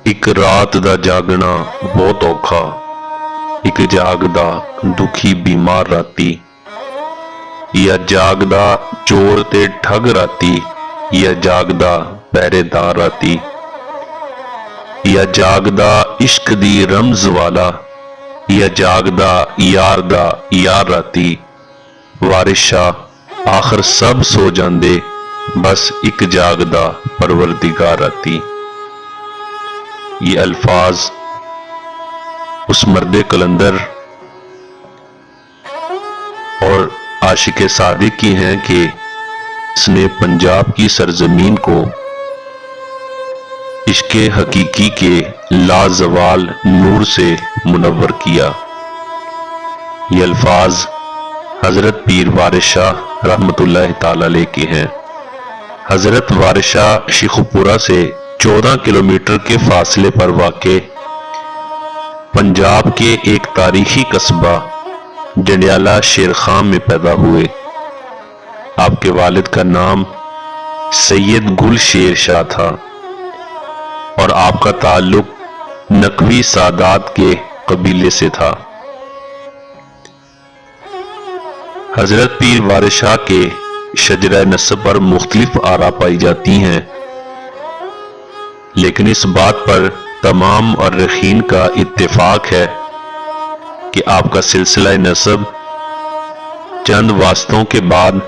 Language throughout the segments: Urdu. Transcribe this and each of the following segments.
ਇੱਕ ਰਾਤ ਦਾ ਜਾਗਣਾ ਬਹੁਤ ਔਖਾ, ਇੱਕ ਜਾਗਦਾ ਦੁਖੀ ਬਿਮਾਰ ਰਾਤੀ, ਜਾਂ ਜਾਗਦਾ ਚੋਰ ਤੇ ਠੱਗ ਰਾਤੀ, ਜਾਂ ਜਾਗਦਾ ਪਹਿਰੇਦਾਰ ਰਾਤੀ, ਜਾਂ ਜਾਗਦਾ ਇਸ਼ਕ ਦੀ ਰਮਜ਼ ਵਾਲਾ, ਜਾਂ ਜਾਗਦਾ ਯਾਰ ਦਾ ਯਾਰ ਰਾਤੀ। ਵਾਰਿਸ ਸ਼ਾਹ ਆਖਰ ਸਭ ਸੋ ਜਾਂਦੇ, بس ایک جاگدا پروردگار راتی۔ یہ الفاظ اس مرد کلندر اور عاشق صادق کی ہیں کہ اس نے پنجاب کی سرزمین کو عشق حقیقی کے لازوال نور سے منور کیا۔ یہ الفاظ حضرت پیر وارث شاہ رحمت اللہ تعالی علیہ کے ہیں۔ حضرت وارث شاہ شیخوپورہ سے 14 کلومیٹر کے فاصلے پر واقع پنجاب کے ایک تاریخی قصبہ جنڈیالہ شیر خان میں پیدا ہوئے۔ آپ کے والد کا نام سید گل شیر شاہ تھا اور آپ کا تعلق نقوی سادات کے قبیلے سے تھا۔ حضرت پیر وارث شاہ کے شجرہ نسب پر مختلف آراء پائی جاتی ہیں، لیکن اس بات پر تمام مورخین کا اتفاق ہے کہ آپ کا سلسلہ نسب چند واسطوں کے بعد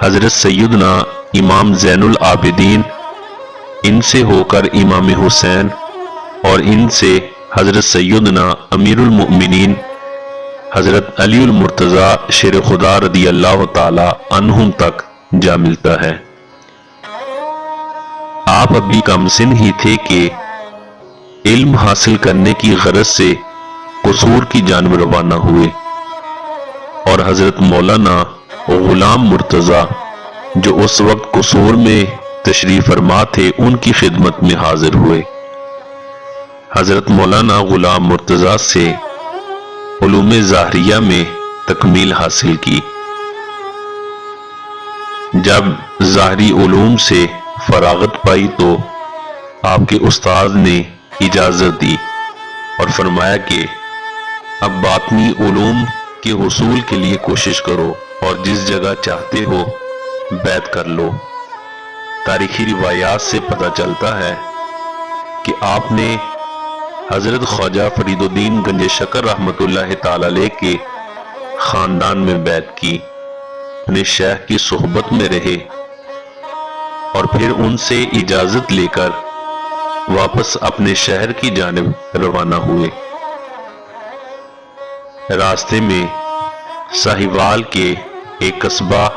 حضرت سیدنا امام زین العابدین، ان سے ہو کر امام حسین، اور ان سے حضرت سیدنا امیر المؤمنین حضرت علی المرتضیٰ شیر خدا رضی اللہ تعالی عنہم تک جا ملتا ہے۔ آپ ابھی کم سن ہی تھے کہ علم حاصل کرنے کی غرض سے قصور کی جانب روانہ ہوئے، اور حضرت مولانا غلام مرتضیٰ جو اس وقت قصور میں تشریف فرما تھے ان کی خدمت میں حاضر ہوئے۔ حضرت مولانا غلام مرتضیٰ سے علوم ظاہریہ میں تکمیل حاصل کی۔ جب ظاہری علوم سے فراغت پائی تو آپ کے استاد نے اجازت دی اور فرمایا کہ اب باطنی علوم کے حصول کے لیے کوشش کرو اور جس جگہ چاہتے ہو بیعت کر لو۔ تاریخی روایات سے پتہ چلتا ہے کہ آپ نے حضرت خواجہ فرید الدین گنج شکر رحمت اللہ تعالی علیہ کے خاندان میں بیعت کی، اپنے شیخ کی صحبت میں رہے اور پھر ان سے اجازت لے کر واپس اپنے شہر کی جانب روانہ ہوئے۔ راستے میں ساہیوال کے ایک قصبہ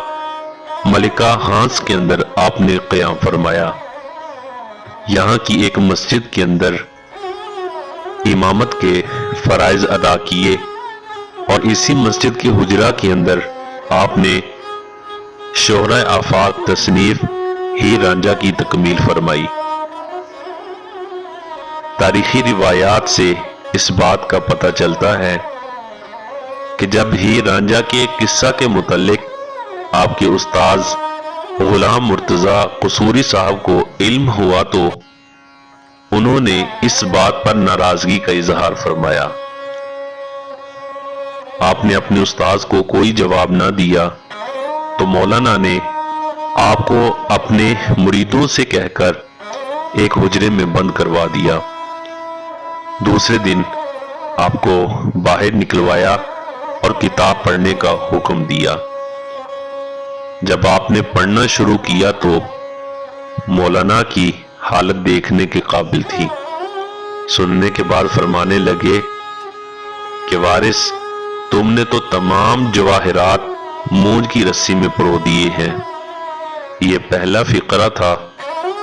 ملکہ ہانس کے اندر آپ نے قیام فرمایا۔ یہاں کی ایک مسجد کے اندر امامت کے فرائض ادا کیے، اور اسی مسجد کے حجرہ کے اندر آپ نے شہرہ آفاق تصنیف ہیر رانجھا کی تکمیل فرمائی۔ تاریخی روایات سے اس بات کا پتہ چلتا ہے کہ جب ہیر رانجھا کے قصہ کے متعلق آپ کے استاذ غلام مرتضیٰ قصوری صاحب کو علم ہوا تو انہوں نے اس بات پر ناراضگی کا اظہار فرمایا۔ آپ نے اپنے استاذ کو کوئی جواب نہ دیا تو مولانا نے آپ کو اپنے مریدوں سے کہہ کر ایک حجرے میں بند کروا دیا۔ دوسرے دن آپ کو باہر نکلوایا اور کتاب پڑھنے کا حکم دیا۔ جب آپ نے پڑھنا شروع کیا تو مولانا کی حالت دیکھنے کے قابل تھی۔ سننے کے بعد فرمانے لگے کہ وارث، تم نے تو تمام جواہرات مونج کی رسی میں پرو دیے ہیں۔ یہ پہلا فقرہ تھا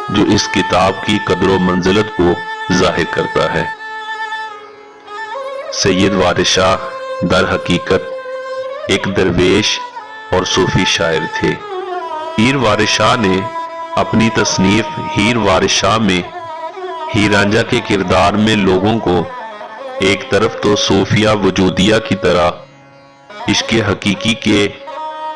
جو اس کتاب کی قدر و منزلت کو ظاہر کرتا ہے۔ سید وارث شاہ در حقیقت ایک درویش اور صوفی شاعر تھے۔ پیر وارث شاہ نے اپنی تصنیف ہیر وارث شاہ میں ہیر رانجھا کے کردار میں لوگوں کو ایک طرف تو صوفیہ وجودیہ کی طرح عشق حقیقی کے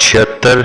76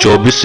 24